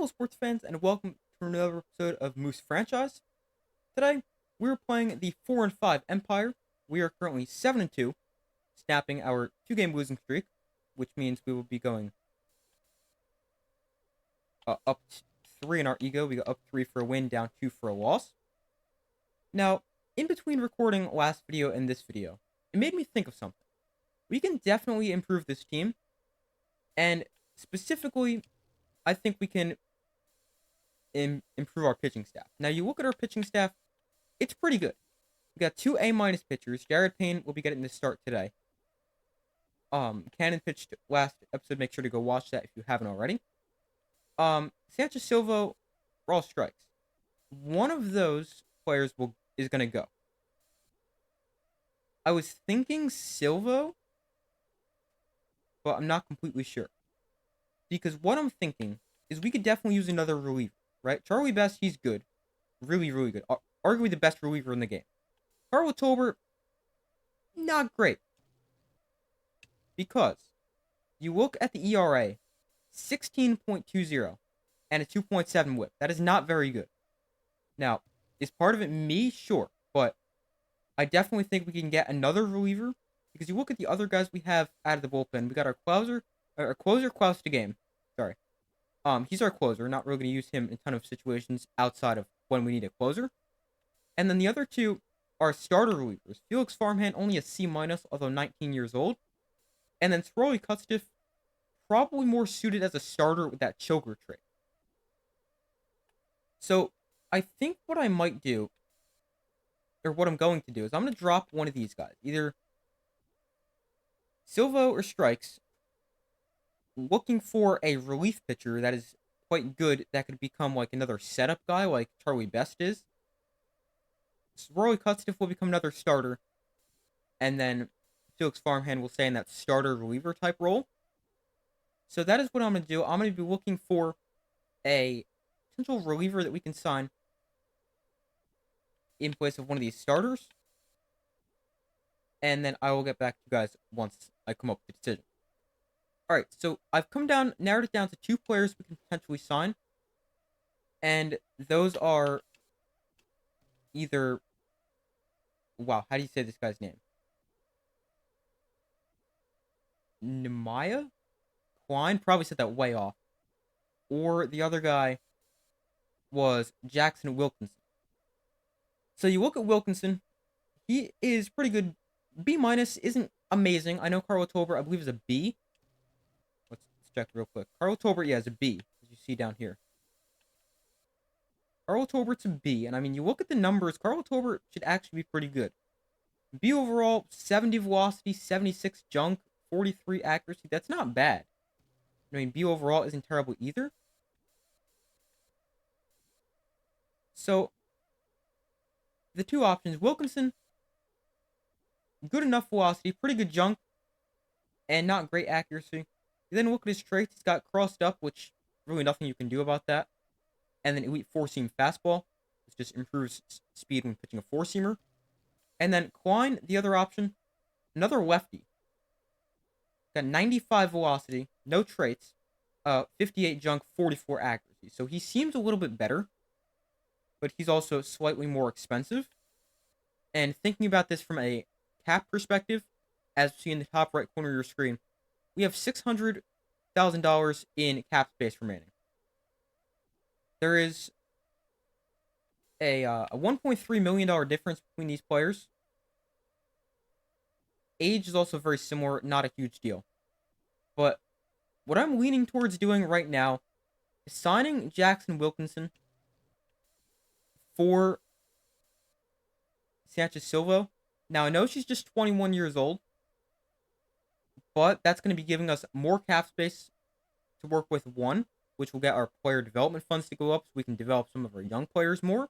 Hello, sports fans, and welcome to another episode of Moose Franchise. Today, we're playing the 4-5 Empire. We are currently 7-2, snapping our two-game losing streak, which means we will be going up 3 in our ego. We go up 3 for a win, down 2 for a loss. Now, in between recording last video and this video, it made me think of something. We can definitely improve this team, and specifically, I think we can improve our pitching staff. Now, you look at our pitching staff, it's pretty good. We got two A- pitchers. Jared Payne will be getting the start today. Cannon pitched last episode. Make sure to go watch that if you haven't already. Sanchez Silva, raw strikes. One of those players is gonna go. I was thinking Silva, but I'm not completely sure. Because what I'm thinking is we could definitely use another reliever, right? Charlie Best, he's good. Really, really good. Arguably the best reliever in the game. Carl Tolbert, not great. Because you look at the ERA, 16.20 and a 2.7 whip. That is not very good. Now, is part of it me? Sure. But I definitely think we can get another reliever. Because you look at the other guys we have out of the bullpen. We got our closer, Klaus to game. Sorry. He's our closer. Not really going to use him in a ton of situations outside of when we need a closer. And then the other two are starter relievers. Felix Farmhand, only a C-, although 19 years old. And then Sroly Cutstiff, probably more suited as a starter with that choker trait. So, I think what I might do, or what I'm going to do, is I'm going to drop one of these guys. Either Silva or Strikes, looking for a relief pitcher that is quite good, that could become like another setup guy like Charlie Best is. Rory Cutstiff will become another starter, and then Felix Farmhand will stay in that starter reliever type role. So that is what I'm going to do. I'm going to be looking for a potential reliever that we can sign in place of one of these starters. And then I will get back to you guys once I come up with a decision. Alright, so I've narrowed it down to two players we can potentially sign. And those are either... Wow, how do you say this guy's name? Nemaya? Klein? Probably said that way off. Or the other guy was Jackson Wilkinson. So you look at Wilkinson, he is pretty good. B- isn't amazing. I know Carl Tolbert, I believe, is a B. Let's check real quick. Carl Tolbert, yeah, is a B, as you see down here. Carl Tolbert's a B, and I mean, you look at the numbers, Carl Tolbert should actually be pretty good. B overall, 70 velocity, 76 junk, 43 accuracy. That's not bad. I mean, B overall isn't terrible either. So, the two options, Wilkinson, good enough velocity, pretty good junk, and not great accuracy. You then look at his traits, he's got crossed up, which really nothing you can do about that. And then elite four-seam fastball, which just improves speed when pitching a four-seamer. And then Klein, the other option, another lefty. Got 95 velocity, no traits, 58 junk, 44 accuracy. So he seems a little bit better, but he's also slightly more expensive. And thinking about this from a cap perspective, as you see in the top right corner of your screen, we have $600,000 in cap space remaining. There is a $1.3 million difference between these players. Age is also very similar, not a huge deal. But what I'm leaning towards doing right now is signing Jackson Wilkinson for Sanchez Silva. Now, I know she's just 21 years old, but that's going to be giving us more cap space to work with, one, which will get our player development funds to go up so we can develop some of our young players more.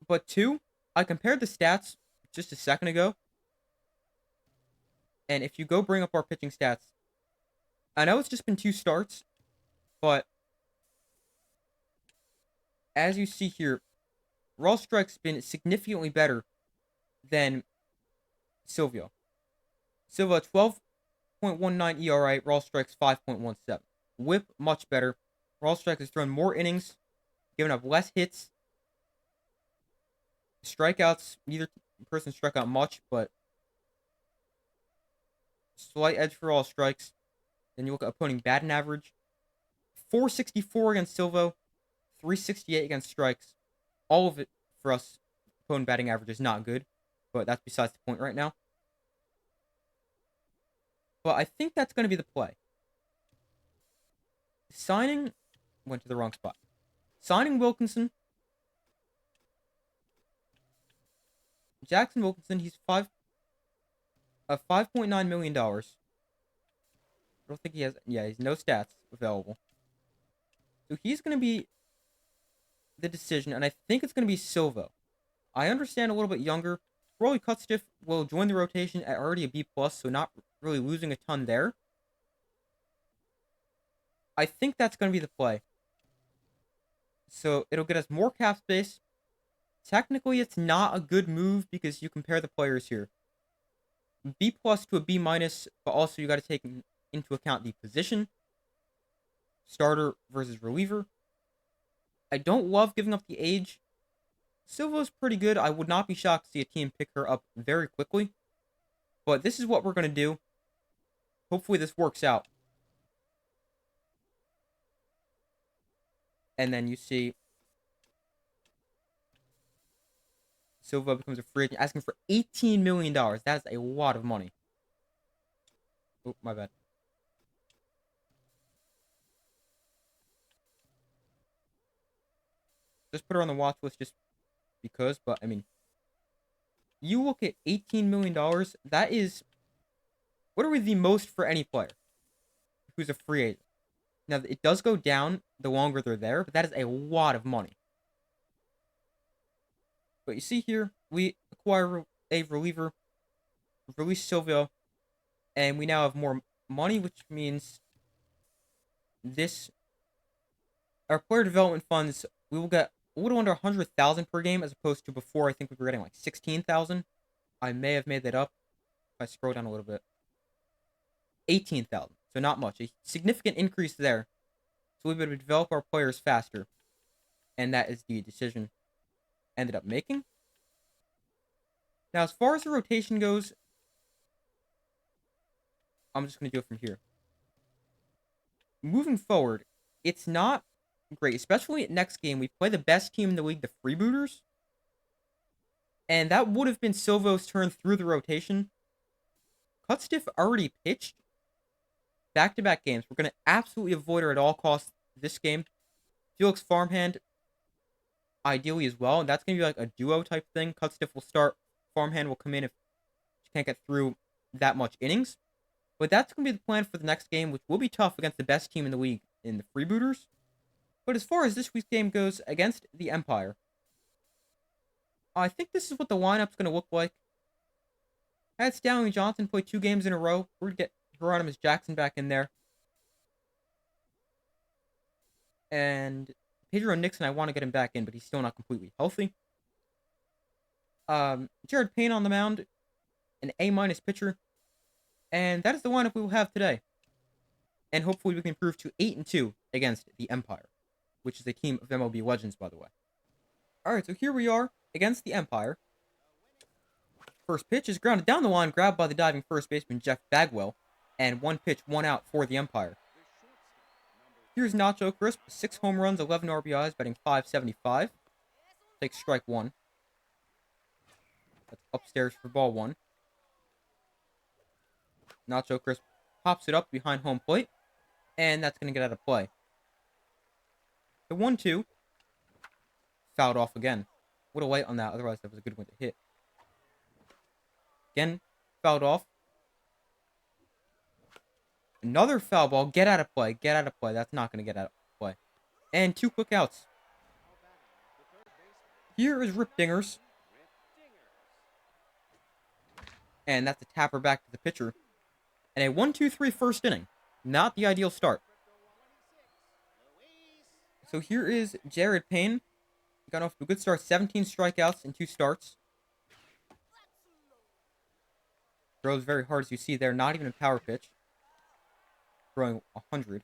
But two, I compared the stats just a second ago, and if you go bring up our pitching stats, I know it's just been 2 starts, but as you see here, raw strike's been significantly better than Silva. Silva, 12.19 ERA, raw strikes 5.17. Whip, much better. Raw Strike has thrown more innings, given up less hits. Strikeouts, neither person struck out much, but slight edge for all strikes. Then you look at opponent batting average. 464 against Silvo, 368 against strikes. All of it for us, opponent batting average is not good, but that's besides the point right now. But I think that's going to be the play. Signing went to the wrong spot. Signing Wilkinson. Jackson Wilkinson, he's $5.9 million. I don't think he has. Yeah, he's no stats available. So he's going to be the decision, and I think it's going to be Silvo. I understand a little bit younger. Rolly Cutstiff will join the rotation at already a B plus, so not really losing a ton there. I think that's going to be the play. So it'll get us more cap space. Technically, it's not a good move because you compare the players here. B plus to a B minus, but also you got to take into account the position. Starter versus reliever. I don't love giving up the age. Silva's pretty good. I would not be shocked to see a team pick her up very quickly. But this is what we're going to do. Hopefully this works out. And then you see Silva becomes a free agent, asking for $18 million. That is a lot of money. Oh, my bad. Just put her on the watch list just because, but I mean, you look at $18 million, that is literally the most for any player who's a free agent. Now, it does go down the longer they're there, but that is a lot of money. But you see here, we acquire a reliever, release Silvio, and we now have more money, which means this, our player development funds, we will get a little under 100,000 per game, as opposed to before, I think we were getting like 16,000. I may have made that up if I scroll down a little bit. 18,000, so not much. A significant increase there. So we've been able to develop our players faster, and that is the decision ended up making. Now, as far as the rotation goes, I'm just going to do it from here. Moving forward, it's not great, especially next game. We play the best team in the league, the Freebooters, and that would have been Silvo's turn through the rotation. Cutstiff already pitched back-to-back games. We're going to absolutely avoid her at all costs this game. Felix Farmhand, ideally as well, and that's going to be like a duo type thing. Cutstiff will start, Farmhand will come in if she can't get through that much innings. But that's going to be the plan for the next game, which will be tough against the best team in the league in the Freebooters. But as far as this week's game goes against the Empire, I think this is what the lineup's going to look like. I had Stanley Johnson play 2 games in a row. We're going to get Hieronymus Jackson back in there. And Pedro Nixon, I want to get him back in, but he's still not completely healthy. Jared Payne on the mound, an A- pitcher. And that is the lineup we will have today. And hopefully we can improve to 8-2 against the Empire, which is a team of MLB legends, by the way. Alright, so here we are against the Empire. First pitch is grounded down the line, grabbed by the diving first baseman Jeff Bagwell. And 1 pitch, 1 out for the Empire. Here's Nacho Crisp, 6 home runs, 11 RBIs, batting .575. Takes strike 1. That's upstairs for ball 1. Nacho Crisp pops it up behind home plate, and that's going to get out of play. The 1-2. Fouled off again. What a light on that, otherwise that was a good one to hit. Again, fouled off. Another foul ball. Get out of play. Get out of play. That's not going to get out of play. And 2 quick outs. Here is Rip Dingers. And that's a tapper back to the pitcher. And a 1-2-3 first inning. Not the ideal start. So here is Jared Payne. He got off to a good start. 17 strikeouts in 2 starts. Throws very hard, as you see there. Not even a power pitch. Throwing 100.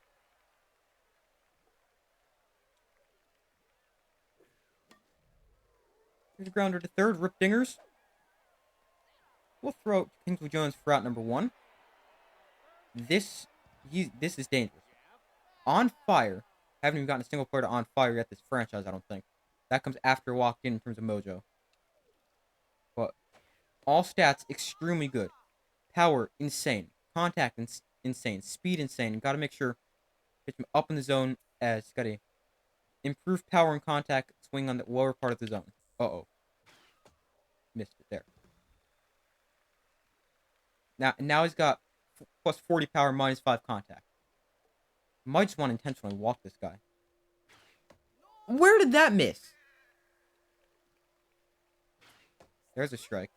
Here's a grounder to third. Rip dingers. We'll throw out Kingsley Jones for out number 1. This is dangerous. On fire. Haven't even gotten a single player to on fire yet this franchise, I don't think. That comes after walked in terms of mojo. But all stats extremely good. Power insane. Contact insane. Speed insane. Got to make sure pitch him up in the zone as got a improved power and contact swing on the lower part of the zone. Uh-oh. Missed it there. Now he's got plus 40 power, minus 5 contact. Might just want to intentionally walk this guy. Where did that miss? There's a strike.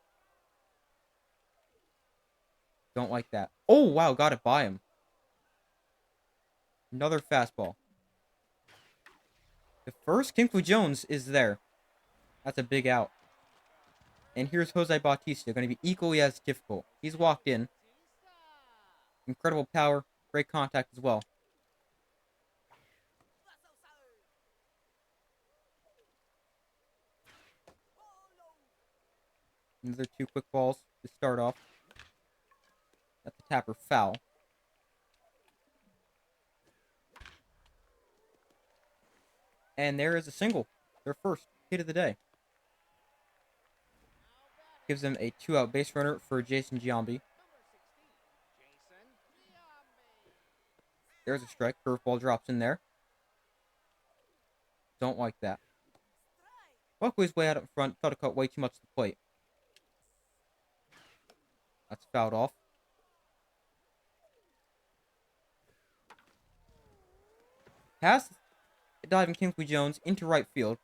Don't like that. Oh, wow, got it by him. Another fastball. The first Kingsley Jones is there. That's a big out. And here's Jose Bautista, going to be equally as difficult. He's walked in. Incredible power, great contact as well. Another 2 quick balls to start off. That's the tapper foul. And there is a single. Their first hit of the day. Gives them a 2-out base runner for Jason Giambi. There's a strike. Curveball drops in there. Don't like that. Buckway's way out in front. Thought it cut way too much to the plate. That's fouled off. Pass diving Kingsley Jones into right field.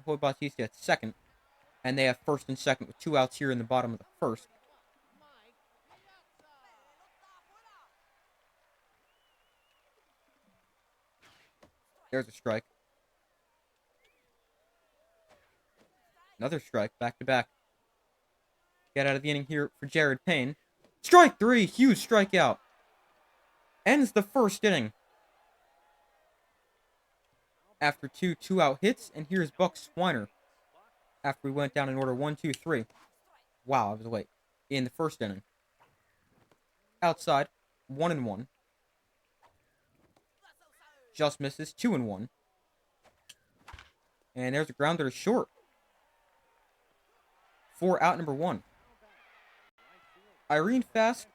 Jose Bautista at second. And they have first and second with 2 outs here in the bottom of the first. There's a strike. Another strike, back to back. Get out of the inning here for Jared Payne. Strike 3, huge strikeout. Ends the first inning. After 2 2-out hits, and here's Buck Swiner. After we went down in order 1, 2, 3. Wow, I was late. In the first inning. Outside, 1-1. Just misses, 2-1. And there's a grounder to short. For out number 1. Irene Fast,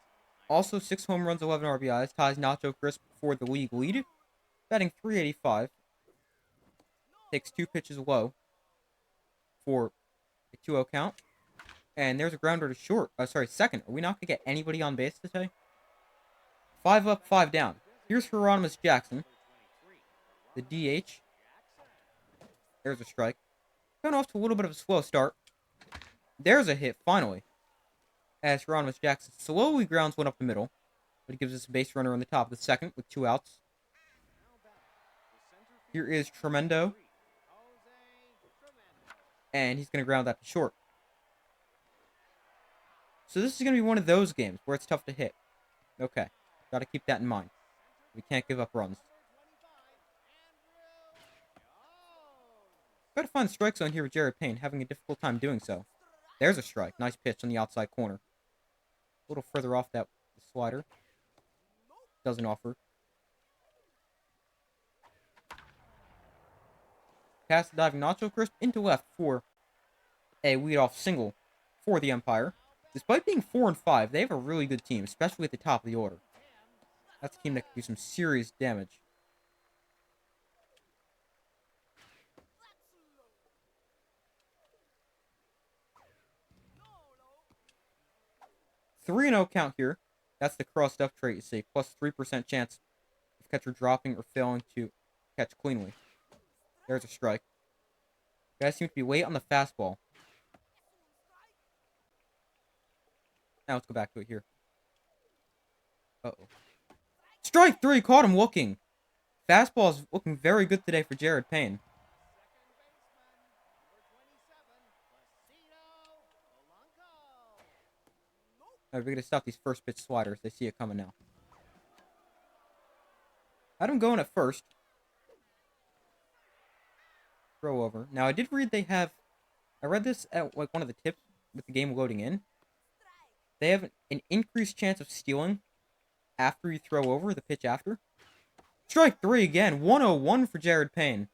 also 6 home runs, 11 RBIs, ties Nacho Crisp for the league lead. Batting .385. Takes 2 pitches low for a 2-0 count. And there's a grounder to short. Second. Are we not going to get anybody on base today? 5 up, 5 down. Here's Hieronymus Jackson. The DH. There's a strike. Got off to a little bit of a slow start. There's a hit, finally. As Hieronymus Jackson slowly grounds one up the middle. But he gives us a base runner on the top of the second with 2 outs. Here is Tremendo. And he's going to ground that to short. So this is going to be one of those games where it's tough to hit. Okay. Got to keep that in mind. We can't give up runs. Got to find the strike zone here with Jared Payne, having a difficult time doing so. There's a strike. Nice pitch on the outside corner. A little further off that slider. Doesn't offer. Pass the diving Nacho Crisp into left for a leadoff single for the Empire. Despite being 4-5, they have a really good team, especially at the top of the order. That's a team that can do some serious damage. Three and 0 count here. That's the crossed up trait you see. Plus 3% chance of catcher dropping or failing to catch cleanly. There's a strike. Guys seem to be late on the fastball. Now let's go back to it here. Uh-oh. Strike 3! Caught him looking. Fastball is looking very good today for Jared Payne. Alright, we're going to stop these first pitch sliders. They see it coming now. Had him going at first. Throw over. Now, I did read they have I read this at like one of the tips with the game loading in. They have an increased chance of stealing after you throw over the pitch after. Strike three again. 101 for Jared Payne.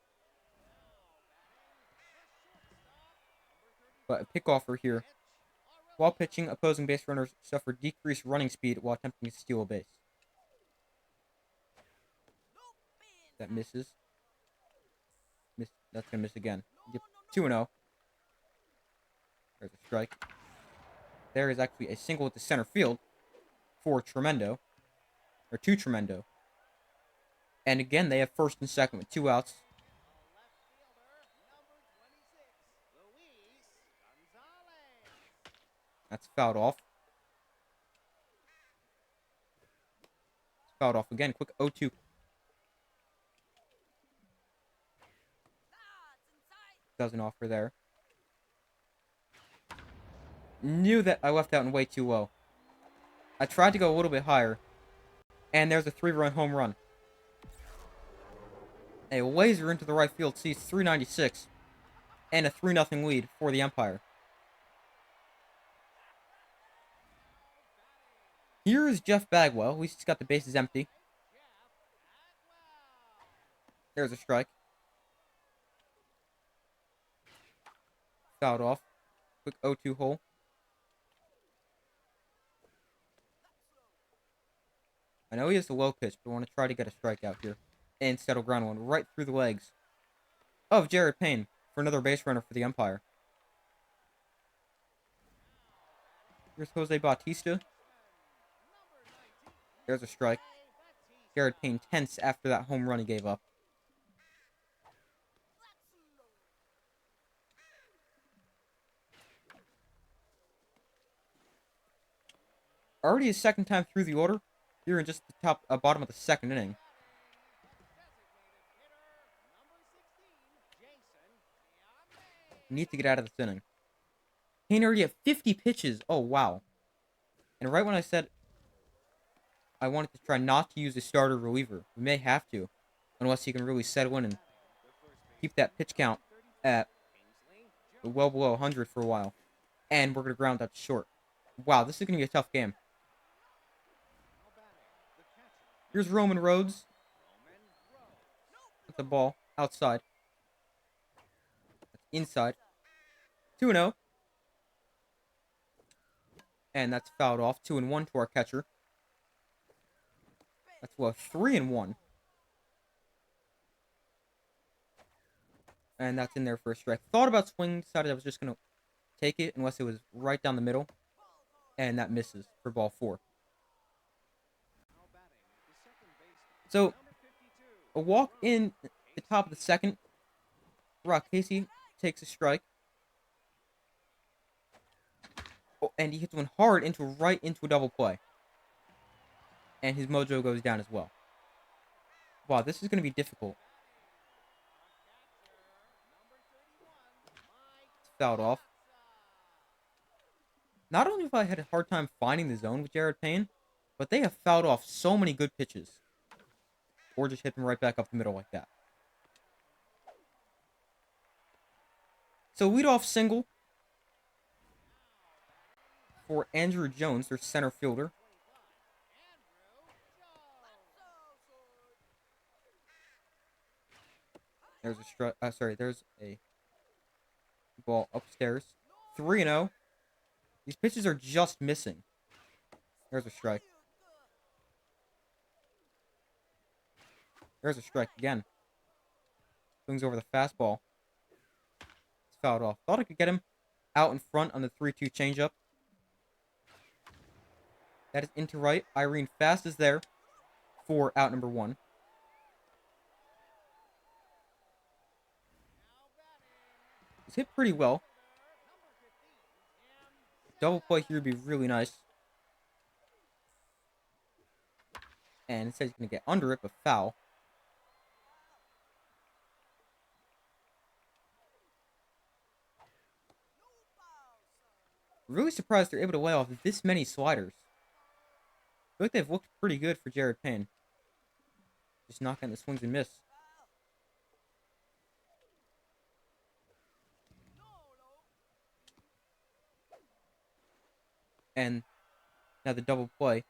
But a pick offer here. While pitching, opposing base runners suffer decreased running speed while attempting to steal a base. That misses. That's going to miss again. Yep. 2-0. There's a strike. There is actually a single at the center field for Tremendo. Or to Tremendo. And again, they have first and second with 2 outs. That's fouled off. It's fouled off again. Quick 0-2. Doesn't offer there. Knew that I left out and way too low. I tried to go a little bit higher. And there's a 3-run home run. A laser into the right field seats 396. And a 3-0 lead for the Empire. Here is Jeff Bagwell. At least he's got the bases empty. There's a strike. Fouled off. Quick 0-2 hole. I know he has a low pitch, but I want to try to get a strikeout here. And settle ground one right through the legs of Jared Payne for another base runner for the Empire. Here's Jose Bautista. There's a strike. Jared Payne tense after that home run he gave up. Already his second time through the order. Here in just the bottom of the second inning. Need to get out of this inning. Payne already had 50 pitches. Oh, wow. And right when I said I wanted to try not to use a starter reliever, we may have to. Unless he can really settle in and keep that pitch count at well below 100 for a while. And we're going to ground out short. Wow, this is going to be a tough game. Here's Roman Rhodes. That's a ball. Outside. That's inside. 2-0. And that's fouled off. 2-1 to our catcher. That's well 3-1. And that's in there for a strike. Thought about swinging. Decided I was just going to take it unless it was right down the middle. And that misses for ball 4. So, a walk in the top of the second. Rock Casey takes a strike. Oh, and he hits one hard right into a double play. And his mojo goes down as well. Wow, this is going to be difficult. It's fouled off. Not only have I had a hard time finding the zone with Jared Payne, but they have fouled off so many good pitches. Or just hit them right back up the middle like that. So leadoff single for Andrew Jones, their center fielder. There's there's a ball upstairs. 3-0. These pitches are just missing. There's a strike. There's a strike again. Swings over the fastball. It's fouled off. Thought I could get him out in front on the 3-2 changeup. That is into right. Irene Fast is there for out number 1. It's hit pretty well. Double play here would be really nice. And it says he's going to get under it, but foul. Really surprised they're able to lay off this many sliders. I feel like they've looked pretty good for Jared Payne. Just knocking the swings and miss. And now the double play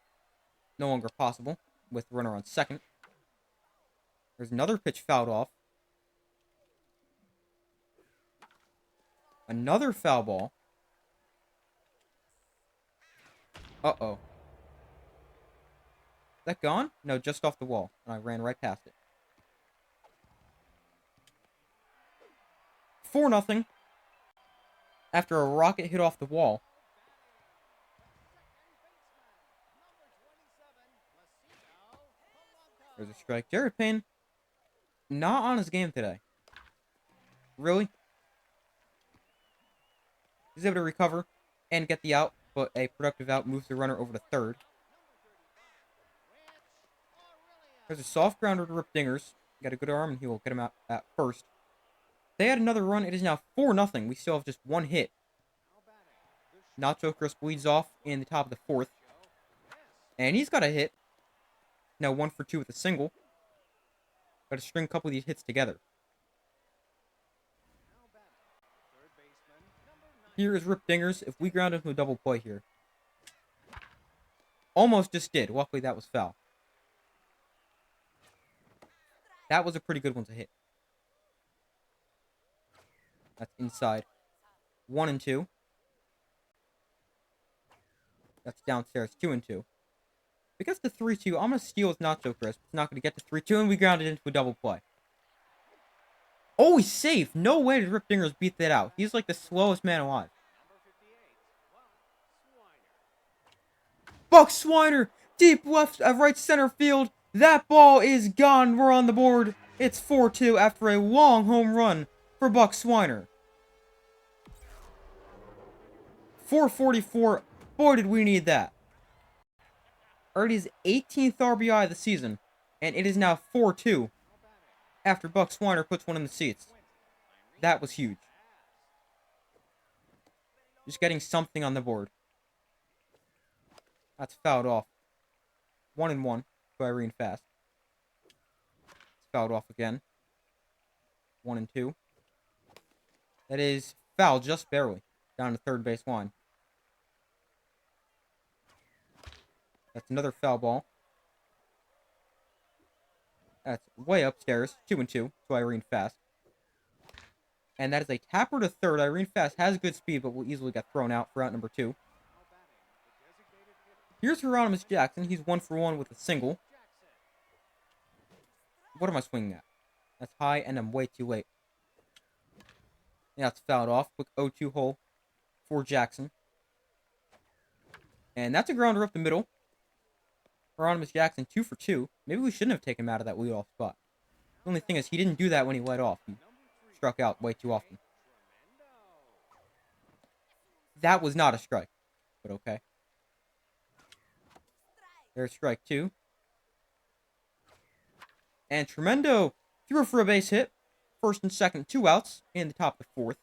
no longer possible with runner on second. There's another pitch fouled off. Another foul ball. Uh-oh. Is that gone? No, just off the wall. And I ran right past it. 4-0. After a rocket hit off the wall. There's a strike. Jared Payne, not on his game today. Really? He's able to recover and get the out, but a productive out moves the runner over to third. There's a soft grounder to Rip Dingers. Got a good arm, and he will get him out at first. They had another run. It is now 4-0. We still have just one hit. Nacho Crisp leads off in the top of the fourth. And he's got a hit. Now 1 for 2 with a single. Got to string a couple of these hits together. Here is Rip Dingers. If we ground into a double play here. Almost just did. Luckily, that was foul. That was a pretty good one to hit. That's inside. 1-2. That's downstairs. 2-2. If it gets to 3-2, I'm going to steal with Nacho Crisp. It's not going to get to 3-2, and we ground it into a double play. Oh, he's safe. No way did Rip Dingers beat that out. He's like the slowest man alive. Buck Swiner, deep left, right center field. That ball is gone. We're on the board. It's 4-2 after a long home run for Buck Swiner. 444. Boy, did we need that. Already his 18th RBI of the season, and it is now 4-2 after Buck Swiner puts one in the seats. That was huge. Just getting something on the board. That's fouled off. 1-1 to Irene Fast. It's fouled off again. 1-2. That is foul just barely. Down to third base line. That's another foul ball. That's way upstairs. 2-2 to Irene Fast. And that is a tapper to third. Irene Fast has good speed, but will easily get thrown out for out number 2. Here's Hieronymus Jackson. He's 1 for 1 with a single. What am I swinging at? That's high, and I'm way too late. Yeah, it's fouled off. Quick 0-2 hole for Jackson. And that's a grounder up the middle. Hieronymus Jackson, 2 for 2. Maybe we shouldn't have taken him out of that leadoff spot. The only thing is, he didn't do that when he led off. He struck out way too often. That was not a strike, but okay. There's strike 2. And Tremendo threw for a base hit. First and second, 2 outs in the top of the fourth.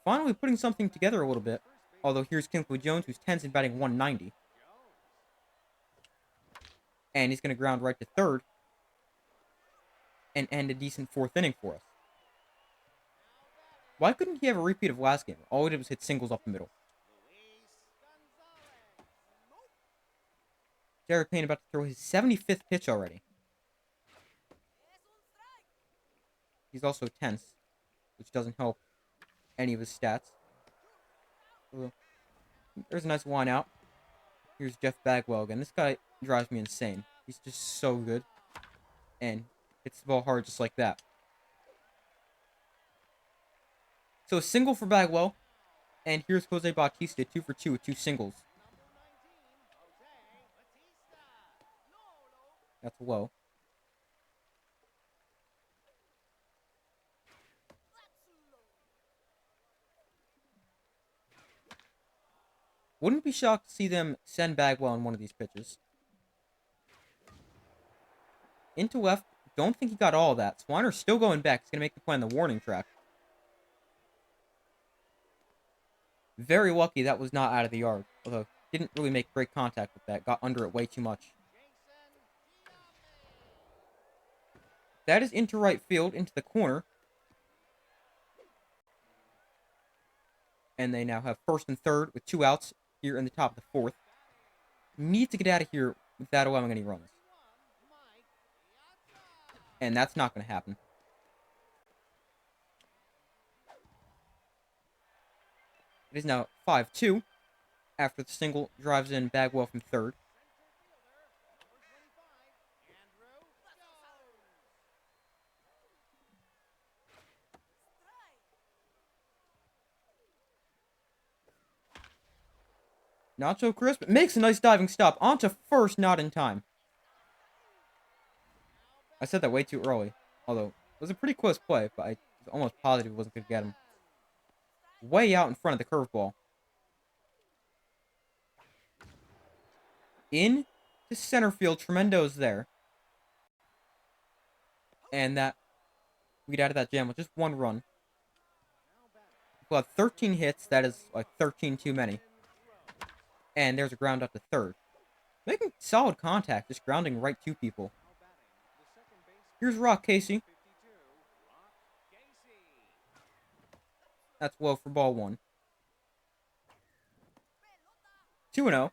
Finally putting something together a little bit. Although here's Kinkley Jones, who's 10th and batting 190. And he's going to ground right to third. And end a decent fourth inning for us. Why couldn't he have a repeat of last game? All he did was hit singles up the middle. Jared Payne about to throw his 75th pitch already. He's also tense, which doesn't help any of his stats. There's a nice line out. Here's Jeff Bagwell again. This guy drives me insane. He's just so good. And hits the ball hard just like that. So a single for Bagwell. And here's Jose Bautista, 2 for 2 with 2 singles. That's low. Wouldn't be shocked to see them send Bagwell on one of these pitches. Into left. Don't think he got all of that. Swiner's still going back. He's going to make the play on the warning track. Very lucky that was not out of the yard. Although, didn't really make great contact with that. Got under it way too much. That is into right field, into the corner. And they now have first and third with 2 outs here in the top of the fourth. Need to get out of here without allowing any runs. And that's not going to happen. It is now 5-2 after the single drives in Bagwell from third. Not so crisp. Makes a nice diving stop. Onto first, not in time. I said that way too early. Although, it was a pretty close play, but I was almost positive it wasn't going to get him. Way out in front of the curveball. In to center field. Tremendo's there. And that, we get out of that jam with just 1 run. We'll have 13 hits. That is like 13 too many. And there's a ground up to third. Making solid contact, just grounding right to people. Here's Rock Casey. That's low for ball 1. 2-0.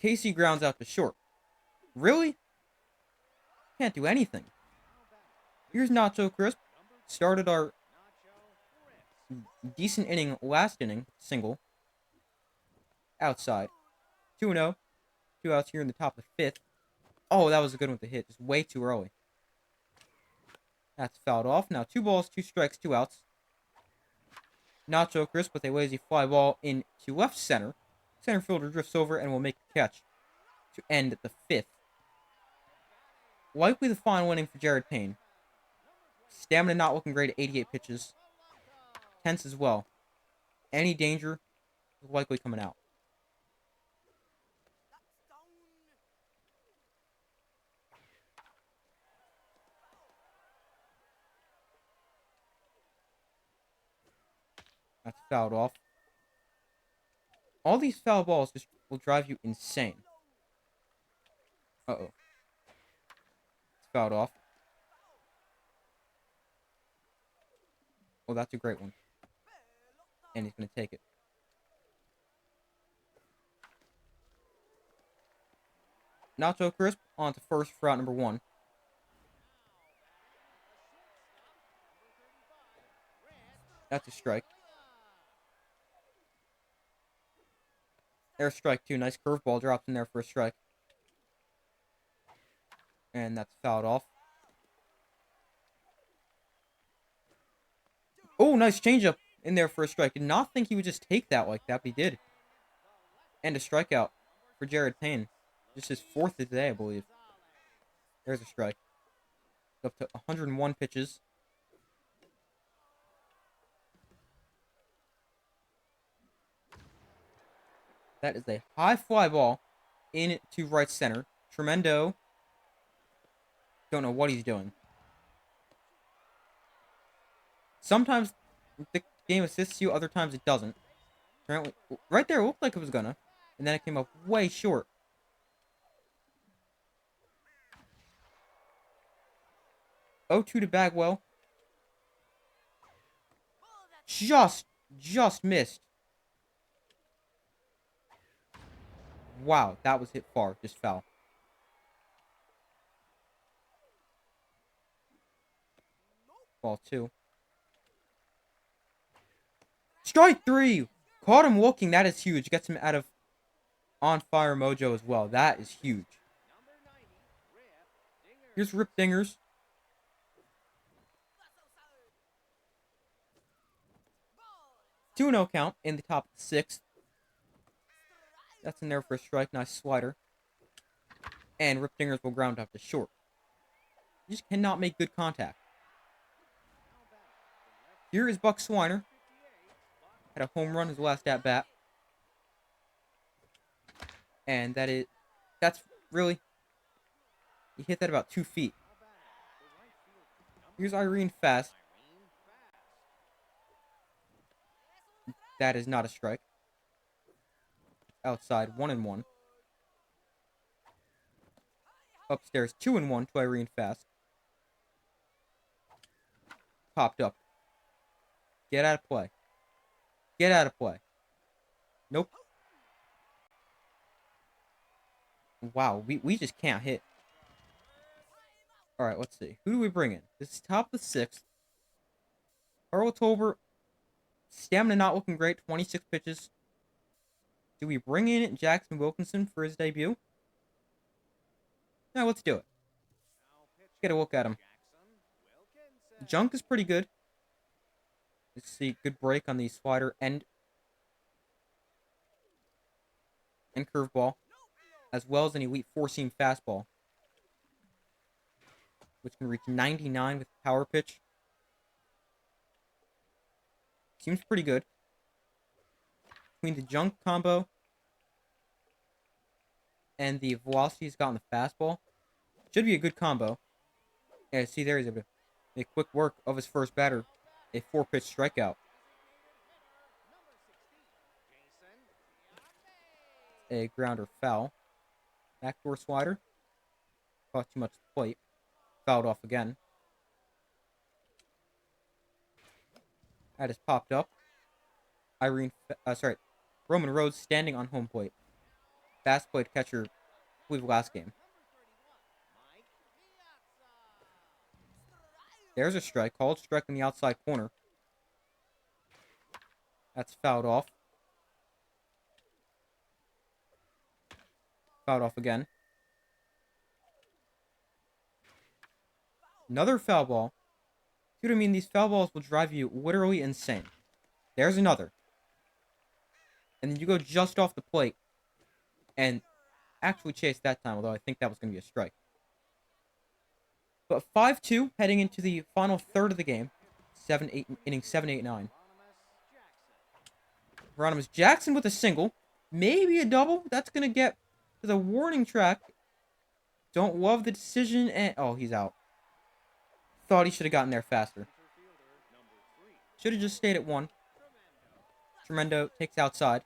Casey grounds out to short. Really? Can't do anything. Here's Not So Crisp. Started our decent inning last inning, single. Outside. 2-0. 2 outs here in the top of the 5th. Oh, that was a good one to hit. Just way too early. That's fouled off. Now 2 balls, 2 strikes, 2 outs. Not So Crisp with a lazy fly ball into left center. Center fielder drifts over and will make the catch to end the 5th. Likely the final inning for Jared Payne. Stamina not looking great at 88 pitches. Tense as well. Any danger is likely coming out. That's fouled off. All these foul balls just will drive you insane. Uh-oh. It's fouled off. Oh, that's a great one. And he's going to take it. Not So Crisp on to first for out number 1. That's a strike. There's strike 2. Nice curveball drops in there for a strike. And that's fouled off. Oh, nice changeup in there for a strike. Did not think he would just take that like that, but he did. And a strikeout for Jared Payne. Just his 4th of the day, I believe. There's a strike. Up to 101 pitches. That is a high fly ball into right center. Tremendo. Don't know what he's doing. Sometimes the game assists you, other times it doesn't. Apparently, right there, it looked like it was gonna. And then it came up way short. Oh, 2 to Bagwell. Just missed. Wow, that was hit far. Just foul. Ball 2. Strike 3! Caught him looking. That is huge. Gets him out of on-fire mojo as well. That is huge. Here's Rip Dingers. Two-0 count in the top of the 6th. That's in there for a strike. Nice slider. And Rip Dingers will ground up to short. You just cannot make good contact. Here is Buck Swiner. Had a home run his last at-bat. And that's really, he hit that about 2 feet. Here's Irene Fast. That is not a strike. Outside, 1-1. Upstairs, 2-1 to Irene Fast. Popped up. Get out of play. Get out of play. Nope. Wow, we just can't hit. All right, let's see. Who do we bring in? This is top of the 6th. Carl Tolbert, stamina not looking great. 26 pitches. Do we bring in Jackson Wilkinson for his debut? No, let's do it. Get a look at him. Junk is pretty good. Let's see, good break on the slider and curveball, as well as an elite 4-seam fastball, which can reach 99 with power pitch. Seems pretty good. Between the junk combo and the velocity he's got on the fastball, should be a good combo. Yeah, see there, he's able to make quick work of his first batter. A 4-pitch strikeout. A grounder foul. Backdoor slider. Caught too much plate. Fouled off again. That has popped up. Roman Rhodes standing on home plate. Fast plate catcher, I believe last game. There's a strike. Called strike in the outside corner. That's fouled off. Fouled off again. Another foul ball. See what I mean? These foul balls will drive you literally insane. There's another. And then you go just off the plate. And actually chase that time, although I think that was going to be a strike. But 5-2 heading into the final third of the game. Inning 7, 8, 9. Hieronymus Jackson with a single. Maybe a double. That's going to get to the warning track. Don't love the decision. And oh, he's out. Thought he should have gotten there faster. Should have just stayed at 1. Tremendo takes outside.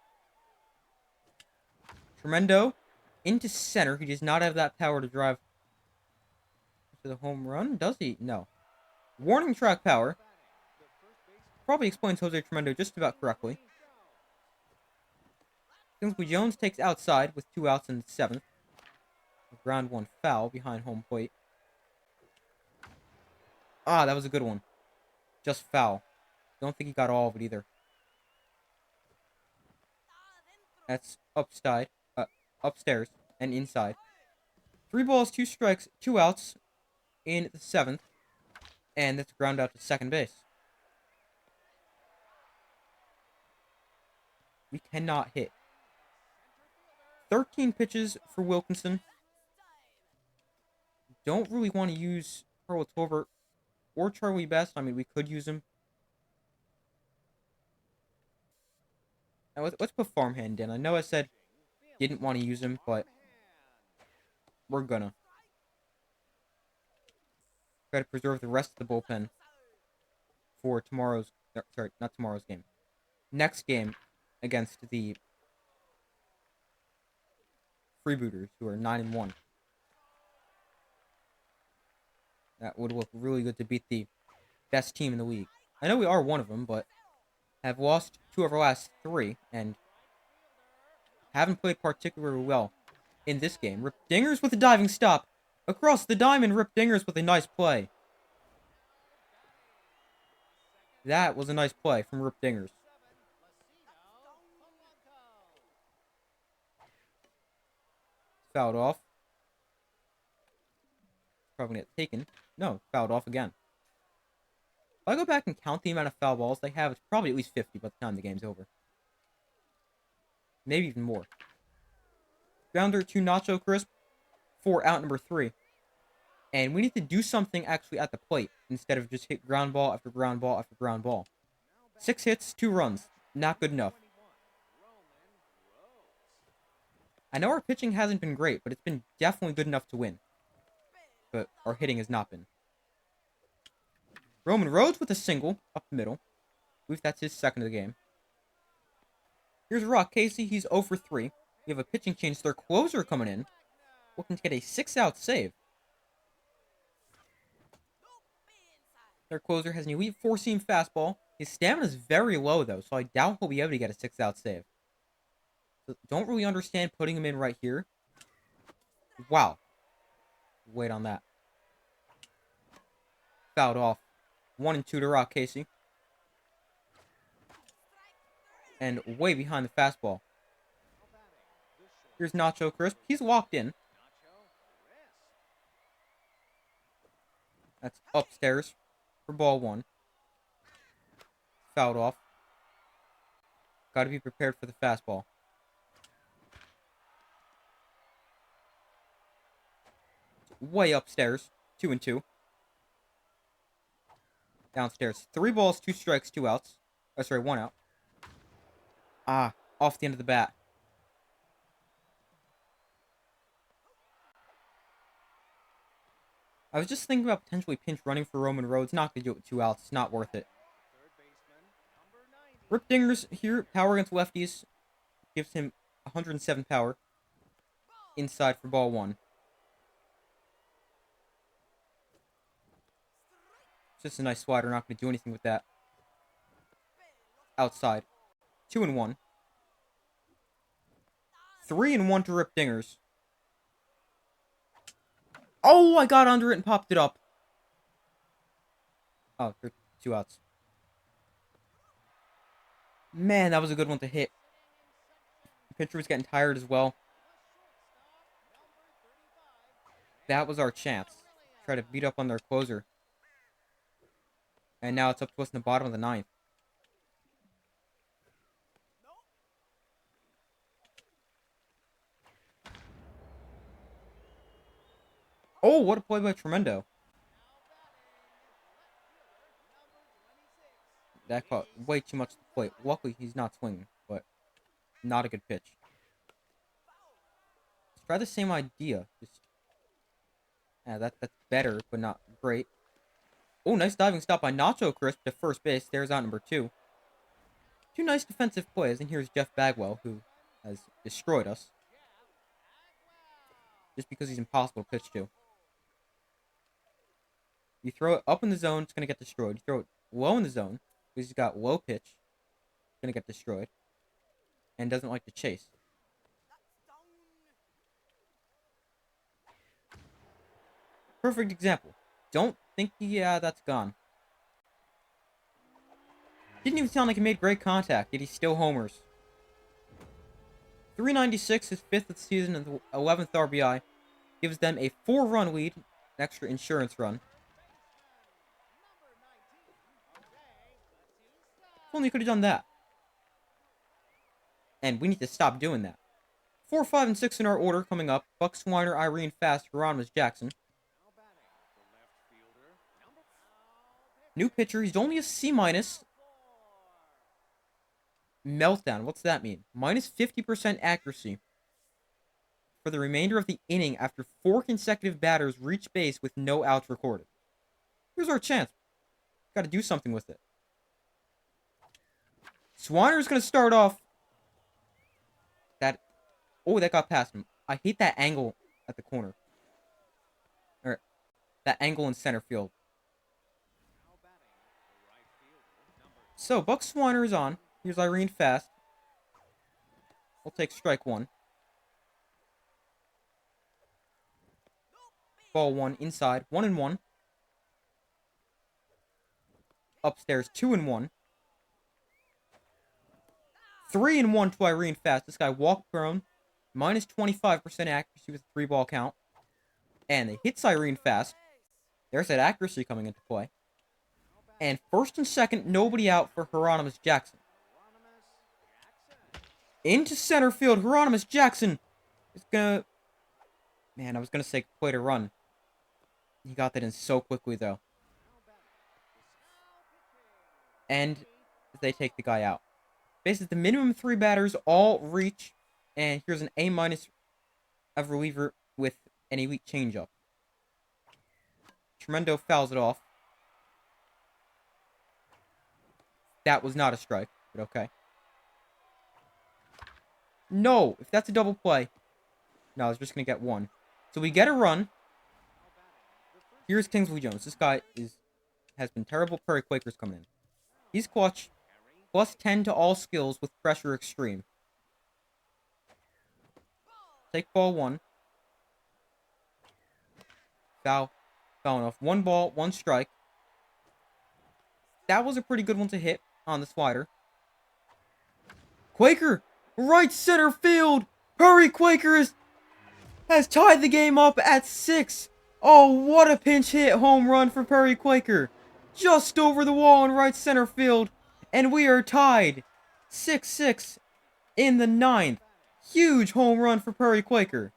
Tremendo into center. He does not have that power to drive to the home run. Does he? No. Warning track power. Probably explains Jose Tremendo just about correctly. Kingsley Jones takes outside with 2 outs in the 7th. Ground 1 foul behind home plate. Ah, that was a good one. Just foul. Don't think he got all of it either. That's upstairs and inside. 3 balls, 2 strikes, 2 outs in the 7th. And that's ground out to second base. We cannot hit. 13 pitches for Wilkinson. Don't really want to use Carl Tolbert or Charlie Best. I mean, we could use him. Now, let's put Farmhand in. I know I said didn't want to use him, but we're gonna. Try to preserve the rest of the bullpen for tomorrow's... Sorry, not tomorrow's game. Next game against the Freebooters, who are 9-1. That would look really good to beat the best team in the league. I know we are one of them, but have lost 2 of our last 3, and haven't played particularly well in this game. Rip Dingers with a diving stop. Across the diamond, Rip Dingers with a nice play. That was a nice play from Rip Dingers. Fouled off. Probably get taken. No, fouled off again. If I go back and count the amount of foul balls they have, it's probably at least 50 by the time the game's over. Maybe even more. Grounder to Nacho Crisp for out number 3. And we need to do something actually at the plate instead of just hit ground ball after ground ball after ground ball. 6 hits, 2 runs. Not good enough. I know our pitching hasn't been great, but it's been definitely good enough to win. But our hitting has not been. Roman Rhodes with a single up the middle. I believe that's his second of the game. Here's Rock Casey. He's 0 for 3. We have a pitching change. Their closer coming in. Looking to get a 6-out save. Their closer has an elite 4-seam fastball His stamina is very low, though, so I doubt he'll be able to get a 6-out save. So don't really understand putting him in right here. Wow. Wait on that. Fouled off. 1 and 2 to Rock Casey. And way behind the fastball. Here's Nacho Crisp. He's locked in. That's upstairs for ball 1. Fouled off. Got to be prepared for the fastball. Way upstairs. 2 and 2. Downstairs. 3 balls, 2 strikes, 2 outs. Oh, sorry, 1 out. Ah, off the end of the bat. I was just thinking about potentially pinch running for Roman Rhodes. Not going to do it with 2 outs. It's not worth it. Rip dingers here. Power against lefties. Gives him 107 power. Inside for ball 1. Just a nice slider. Not going to do anything with that. Outside. 2 and 1. 3 and 1 to Rip dingers. Oh, I got under it and popped it up. Oh, 2 outs. Man, that was a good one to hit. The pitcher was getting tired as well. That was our chance. Try to beat up on their closer. And now it's up to us in the bottom of the 9th. Oh, what a play by Tremendo. That caught way too much to the plate. Luckily, he's not swinging, but not a good pitch. Let's try the same idea. Just, yeah, that's better, but not great. Oh, nice diving stop by Nacho Crisp to first base. There's out number 2. 2 nice defensive plays, and here's Jeff Bagwell, who has destroyed us. Just because he's impossible to pitch to. You throw it up in the zone, it's going to get destroyed. You throw it low in the zone, because he's got low pitch, it's going to get destroyed. And doesn't like to chase. Perfect example. Don't think, yeah, that's gone. Didn't even sound like he made great contact, yet he still homers. 396, his 5th of the season and the 11th RBI. Gives them a 4-run lead, an extra insurance run. If only could have done that. And we need to stop doing that. 4, 5, and 6 in our order coming up. Buck Swiner, Irene Fast, Hieronymus Jackson. New pitcher, he's only a C-. Meltdown, what's that mean? Minus 50% accuracy for the remainder of the inning after 4 consecutive batters reach base with no outs recorded. Here's our chance. Got to do something with it. Swiner's going to start off. Oh, that got past him. I hate that angle at the corner. Or that angle in center field. So, Buck Swiner is on. Here's Irene Fast. We'll take strike 1. Ball 1 inside. 1 and 1. Upstairs 2 and 1. 3 and 1 to Irene Fast. This guy walk prone. Minus 25% accuracy with a 3-ball count. And they hits Irene Fast. There's that accuracy coming into play. And first and second, nobody out for Hieronymus Jackson. Into center field, Hieronymus Jackson is gonna... Man, I was gonna say play to run. He got that in so quickly, though. And they take the guy out. Basically, the minimum 3 batters all reach. And here's an A- of reliever with an elite changeup. Tremendo fouls it off. That was not a strike, but okay. No, if that's a double play. No, I was just going to get 1. So we get a run. Here's Kingsley Jones. This guy has been terrible. Prairie Quakers coming in. He's clutch. Plus 10 to all skills with pressure extreme. Take ball 1. Foul. Foul enough. 1 ball, 1 strike. That was a pretty good one to hit on the slider. Quaker! Right center field! Hurry, Quaker has tied the game up at 6. Oh, what a pinch hit home run for Perry Quaker. Just over the wall in right center field. And we are tied. 6-6 in the 9th. Huge home run for Perry Quaker.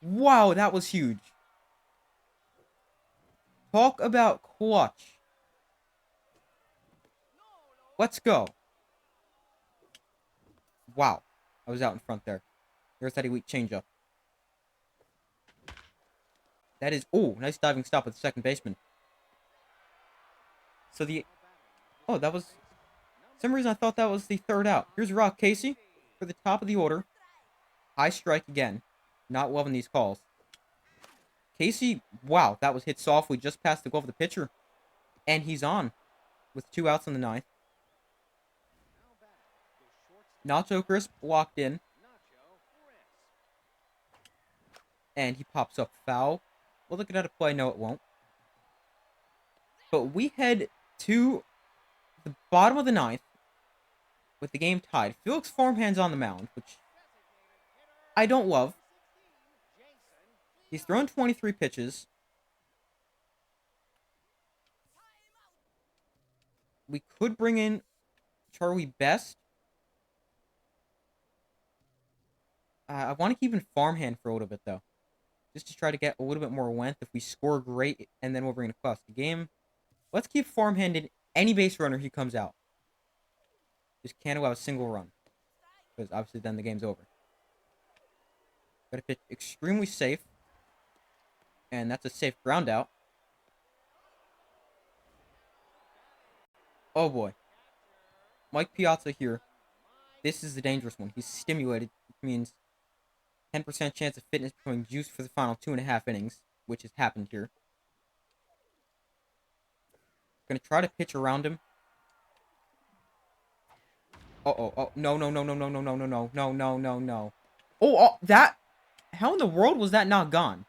Wow, that was huge. Talk about clutch. Let's go. Wow. I was out in front there. There's that elite changeup. That is... Oh, nice diving stop with the second baseman. So the... Oh, that was... For some reason I thought that was the third out. Here's Rock Casey for the top of the order. High strike again. Not loving these calls. Casey, wow, that was hit softly just past the glove of the pitcher. And he's on with 2 outs in the 9th. Nacho Crisp locked in. And he pops up foul. We'll look at how to play. No, it won't. But we head to the bottom of the 9th with the game tied. Felix Farmhand's on the mound, which I don't love. He's thrown 23 pitches. We could bring in Charlie Best. I want to keep in Farmhand for a little bit, though. Just to try to get a little bit more length. If we score, great, and then we'll bring in across the game. Let's keep Farmhand in any base runner he comes out. Just can't allow a single run. Because obviously then the game's over. Gotta pitch extremely safe. And that's a safe ground out. Oh boy. Mike Piazza here. This is the dangerous one. He's stimulated, which means 10% chance of fitness becoming juiced for the final 2.5 innings, which has happened here. Gonna try to pitch around him. Oh, no. Oh, that... How in the world was that not gone?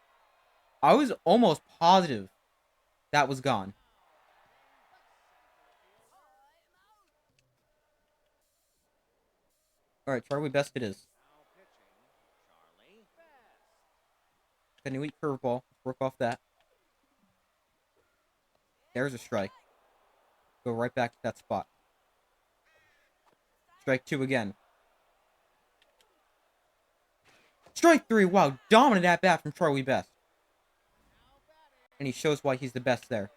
I was almost positive that was gone. Alright, Charlie Best it is. Got an elite curveball. Let's work off that. There's a strike. Go right back to that spot. Strike 2 again. Strike 3. Wow, dominant at bat from Charlie Best. And he shows why he's the best there.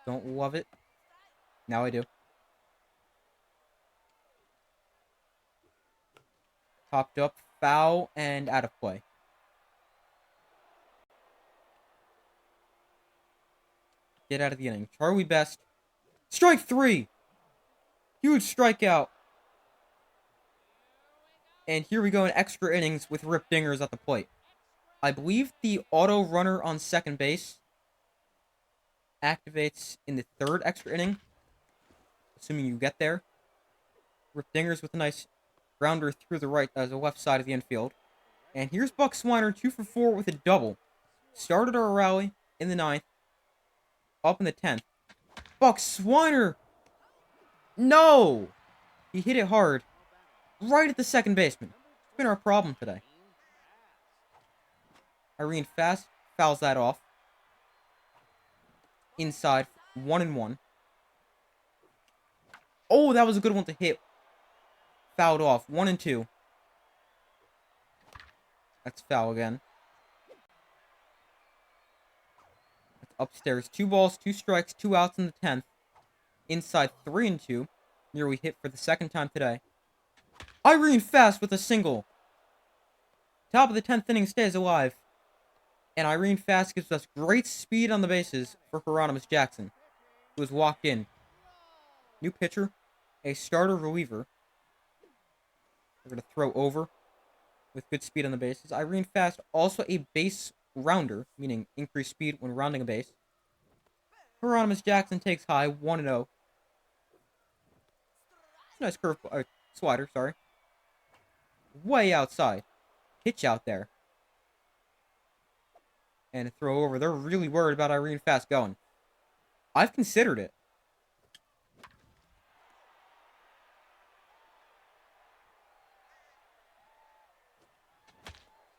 Don't love it. Now I do. Popped up, foul, and out of play. Get out of the inning. Charlie Best. Strike 3! Huge strikeout. And here we go in extra innings with Rip Dingers at the plate. I believe the auto runner on second base activates in the 3rd extra inning. Assuming you get there. Rip Dingers with a nice grounder through the left side of the infield. And here's Buck Swiner, 2 for 4 with a double. Started our rally in the 9th. Up in the 10th. Buck Swiner! No! He hit it hard. Right at the second baseman. It's been our problem today. Irene Fast fouls that off. Inside, 1-1. Oh, that was a good one to hit. Fouled off, 1-2. That's foul again. That's upstairs. 2 balls, 2 strikes, 2 outs in the 10th. Inside, 3-2. Near we hit for the 2nd time today. Irene Fast with a single. Top of the 10th inning stays alive. And Irene Fast gives us great speed on the bases for Hieronymus Jackson, who was walked in. New pitcher, a starter reliever. We're going to throw over with good speed on the bases. Irene Fast, also a base rounder, meaning increased speed when rounding a base. Hieronymus Jackson takes high, 1-0. Nice curve, slider, sorry. Way outside. Pitch out there. And a throw over. They're really worried about Irene Fast going. I've considered it.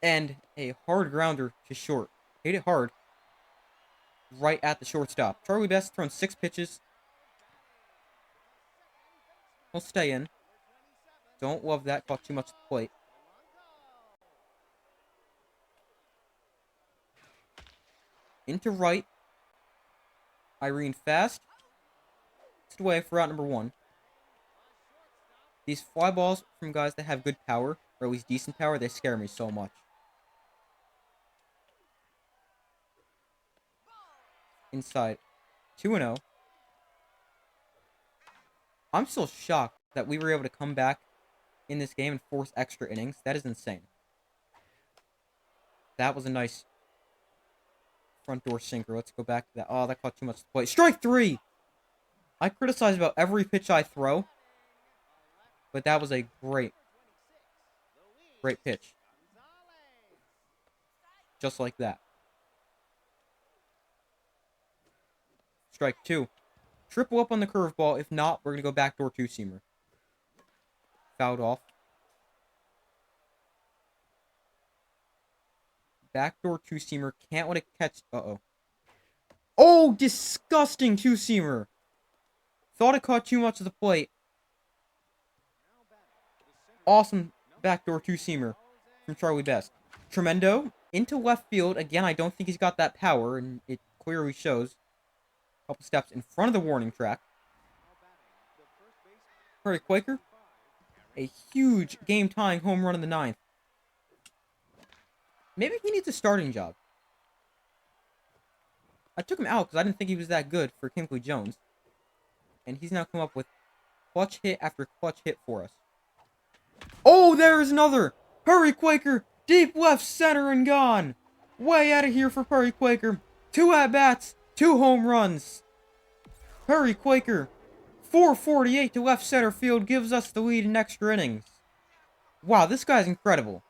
And a hard grounder to short. Hit it hard. Right at the shortstop. Charlie Best thrown 6 pitches. He'll stay in. Don't love that. Caught too much at the plate. Into right. Irene Fast. It's away for out number 1. These fly balls from guys that have good power, or at least decent power, they scare me so much. Inside. 2-0. I'm still shocked that we were able to come back in this game and force extra innings. That is insane. That was a nice front door sinker. Let's go back to that. Oh, that caught too much to play. Strike 3! I criticize about every pitch I throw, but that was a great pitch. Just like that. Strike 2. Triple up on the curveball. If not, we're going to go backdoor two-seamer. Fouled off. Backdoor two-seamer. Can't let it catch. Uh-oh. Oh, disgusting two-seamer. Thought it caught too much of the plate. Awesome backdoor two-seamer from Charlie Best. Tremendo into left field. Again, I don't think he's got that power, and it clearly shows. A couple steps in front of the warning track. Perry Quaker. A huge game-tying home run in the 9th. Maybe he needs a starting job. I took him out because I didn't think he was that good for Kinkley Jones. And he's now come up with clutch hit after clutch hit for us. Oh, there's another! Perry Quaker, deep left center and gone! Way out of here for Perry Quaker. 2 at-bats, 2 home runs. Perry Quaker, 448 to left center field, gives us the lead in extra innings. Wow, this guy's incredible.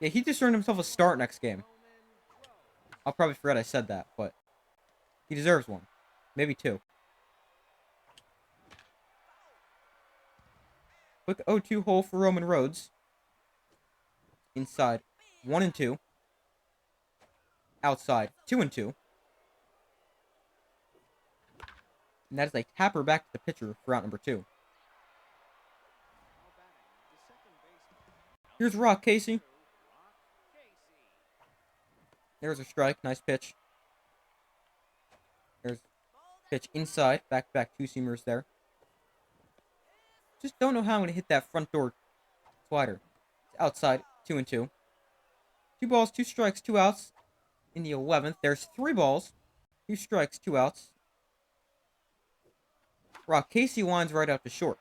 Yeah, he just earned himself a start next game. I'll probably forget I said that, but he deserves one. Maybe 2. Quick 0-2 hole for Roman Rhodes. Inside, 1-2. Outside, 2-2. And that is a tapper back to the pitcher for out number 2. Here's Rock Casey. There's a strike. Nice pitch. There's pitch inside. Back-to-back two-seamers there. Just don't know how I'm going to hit that front door slider. It's outside. 2-2. 2 balls, 2 strikes, 2 outs. In the 11th, there's 3 balls. 2 strikes, 2 outs. Rock Casey lines right out to short.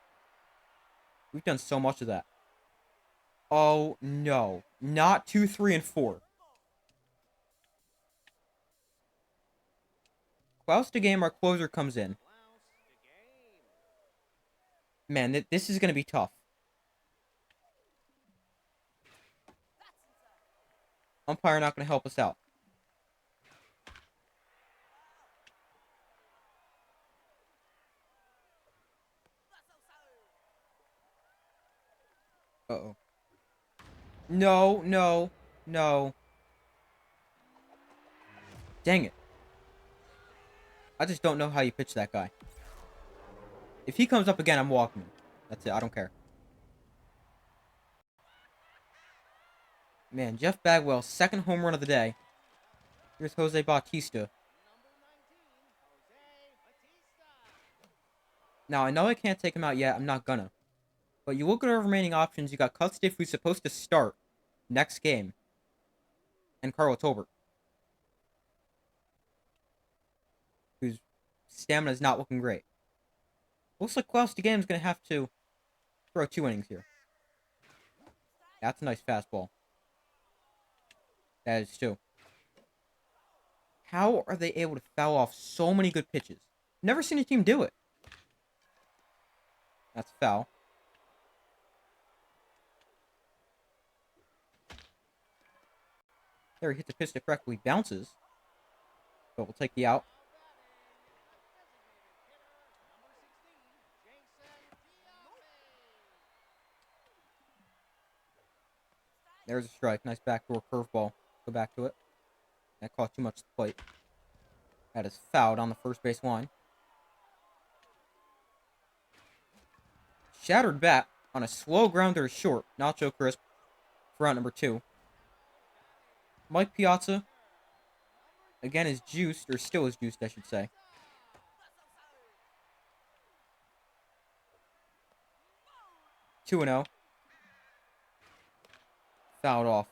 We've done so much of that. Oh, no. Not 2, 3, and 4. Klaus DeGame, our closer, comes in. Man, this is going to be tough. Umpire not going to help us out. Uh-oh. No, no, no. Dang it. I just don't know how you pitch that guy. If he comes up again, I'm walking him. That's it. I don't care. Man, Jeff Bagwell's 2nd home run of the day. Here's Jose Bautista. Now, I know I can't take him out yet. I'm not gonna. But you look at our remaining options. You got Cutstiff, who's supposed to start next game. And Carl Tolbert, whose stamina is not looking great. Looks like Klaus DeGame's going to have to throw 2 innings here. That's a nice fastball. That is 2. How are they able to foul off so many good pitches? Never seen a team do it. That's foul. There, he hits the pitch that correctly bounces. But we'll take the out. There's a strike. Nice backdoor curveball. Go back to it. That caught too much to the plate. That is fouled on the first base line. Shattered bat on a slow grounder short. Nacho Crisp for out number 2. Mike Piazza, again, is juiced, or still is juiced, I should say. Two and 0. Fouled off.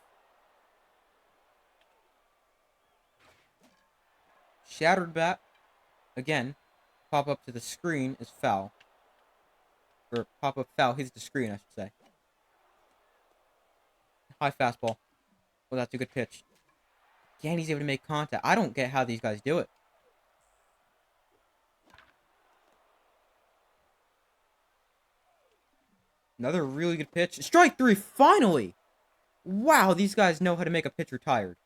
Shattered bat, again, pop up to the screen is foul. Or pop up foul hits the screen, I should say. High fastball. Well, that's a good pitch. Again, he's able to make contact. I don't get how these guys do it. Another really good pitch. Strike 3, finally! Wow, these guys know how to make a pitcher tired.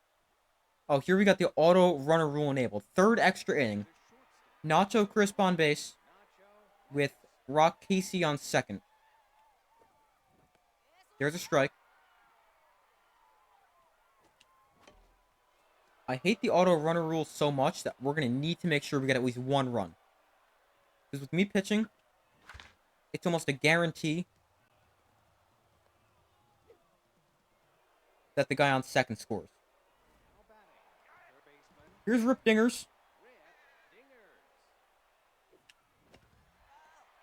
Oh, here we got the auto runner rule enabled. Third extra inning. Nacho Crisp on base with Rock Casey on second. There's a strike. I hate the auto runner rule so much that we're going to need to make sure we get at least one run. Because with me pitching, it's almost a guarantee that the guy on second scores. Here's Rip Dingers.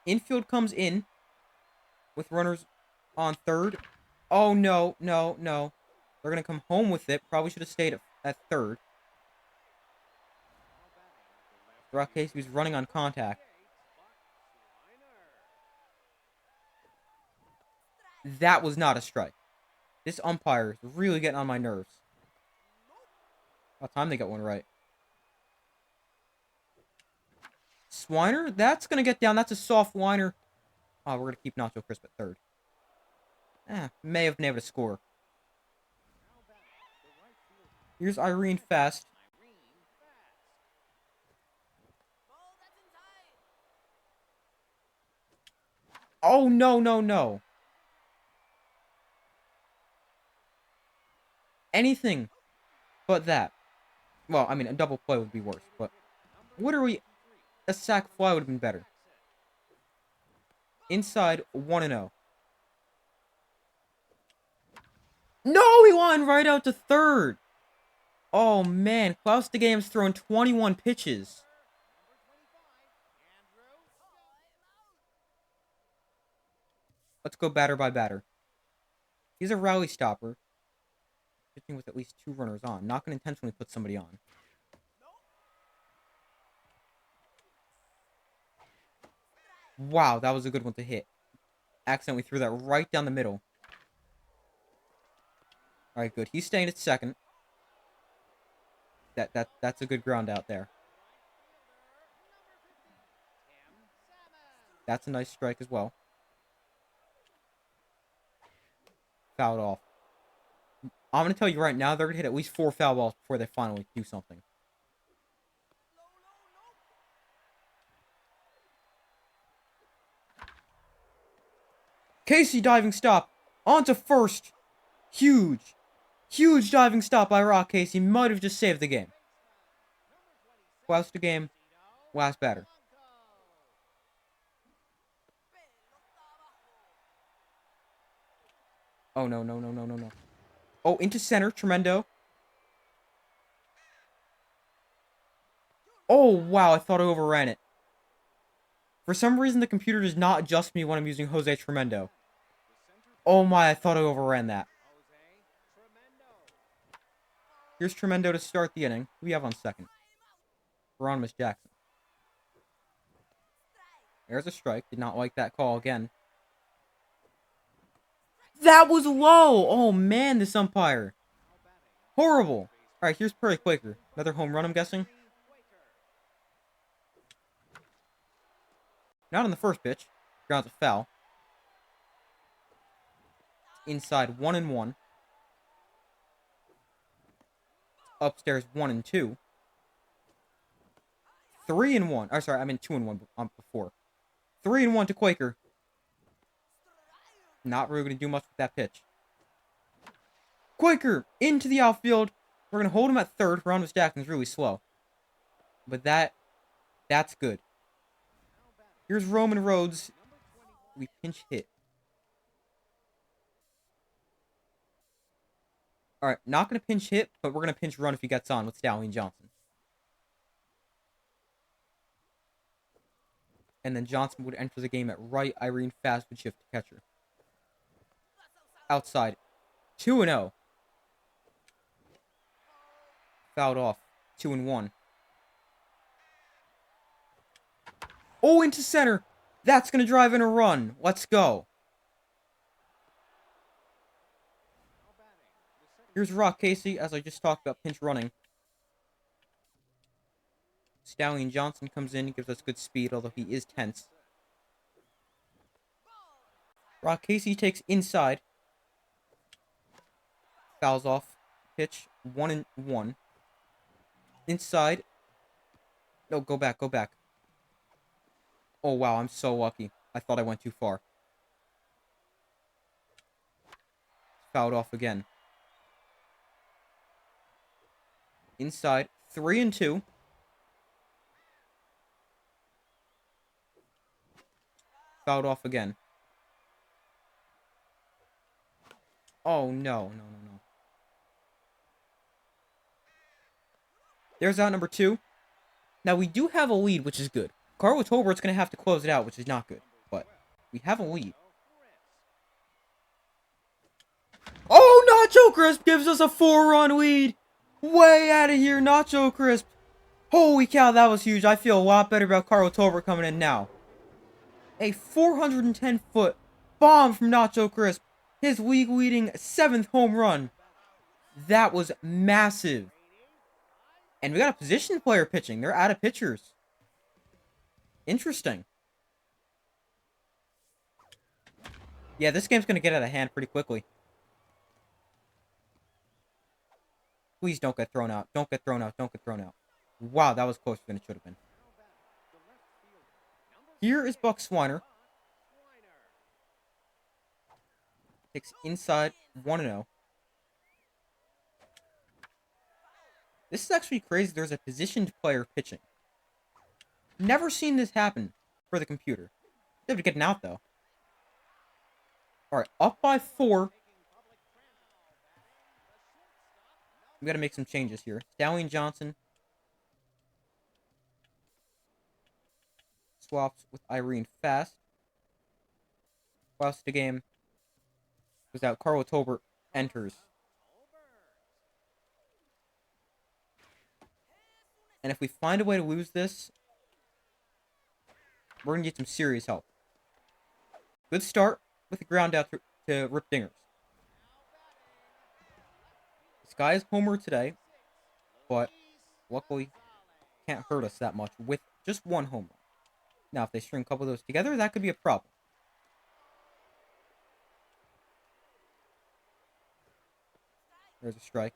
Infield comes in with runners on third. Oh, no, no, no. They're going to come home with it. Probably should have stayed at third. Rock Casey was running on contact. That was not a strike. This umpire is really getting on my nerves. About time they got one right. Swiner, that's going to get down. That's a soft liner. Oh, we're going to keep Nacho Crisp at third. May have been able to score. Here's Irene Fast. Oh, no, no, no. Anything but that. Well, I mean, a double play would be worse, but literally, a sac fly would have been better. Inside, 1-0. No, he lined right out to third. Oh, man. Klaus the Game's thrown 21 pitches. Let's go batter by batter. He's a rally stopper. Pitching with at least 2 runners on. Not going to intentionally put somebody on. Wow, that was a good one to hit. Accidentally threw that right down the middle. Alright, good. He's staying at second. That's a good ground out there. That's a nice strike as well. Fouled off. I'm going to tell you right now, they're going to hit at least 4 foul balls before they finally do something. Casey diving stop. On to first. Huge. Huge diving stop by Rock Casey. Might have just saved the game. Klaus the Game. Last batter. Oh, no, no, no, no, no, no. Oh, into center. Tremendo. Oh, wow. I thought I overran it. For some reason, the computer does not adjust me when I'm using Jose Tremendo. Oh, my. I thought I overran that. Here's Tremendo to start the inning. Who do we have on second? Hieronymus Jackson. There's a strike. Did not like that call again. That was low! Oh, man, this umpire. Horrible. Alright, here's Perry Quaker. Another home run, I'm guessing. Not on the first pitch. Grounds a foul. Inside 1-1. Upstairs 1-2. 3-1. Oh, sorry, I meant 2-1 before. 3-1 to Quaker. Not really going to do much with that pitch. Quaker into the outfield. We're going to hold him at third. Ronald Jackson's really slow. But that's good. Here's Roman Rhodes. We pinch hit. Alright, not going to pinch hit, but we're going to pinch run if he gets on with Stallion Johnson. And then Johnson would enter the game at right. Irene Fast would shift to catcher. Outside. 2-0. Fouled off. 2-1. Oh, into center. That's going to drive in a run. Let's go. Here's Rock Casey, as I just talked about pinch running. Stallion Johnson comes in, gives us good speed, although he is tense. Rock Casey takes inside. Fouls off. Pitch. 1-1. Inside. No, go back, go back. Oh, wow, I'm so lucky. I thought I went too far. Fouled off again. Inside. 3-2. Fouled off again. Oh, no. There's out number 2. Now, we do have a lead, which is good. Carl Tolbert's going to have to close it out, which is not good. But we have a lead. Oh, Nacho Crisp gives us a 4-run lead. Way out of here, Nacho Crisp. Holy cow, that was huge. I feel a lot better about Carl Tolbert coming in now. A 410-foot bomb from Nacho Crisp. His league-leading 7th home run. That was massive. And we got a position player pitching. They're out of pitchers. Interesting. Yeah, this game's going to get out of hand pretty quickly. Please don't get thrown out. Don't get thrown out. Don't get thrown out. Wow, that was closer than it should have been. Here is Buck Swiner. Takes inside 1-0. This is actually crazy. There's a positioned player pitching. Never seen this happen for the computer. They have to get an out, though. Alright, up by 4. We gotta make some changes here. Stallion Johnson swaps with Irene Fast. Whilst the game goes out, Carl Tolbert enters. And if we find a way to lose this, we're going to get some serious help. Good start with the ground out to Rip Dingers. This guy is homer today, but luckily can't hurt us that much with just 1 home run. Now, if they string a couple of those together, that could be a problem. There's a strike.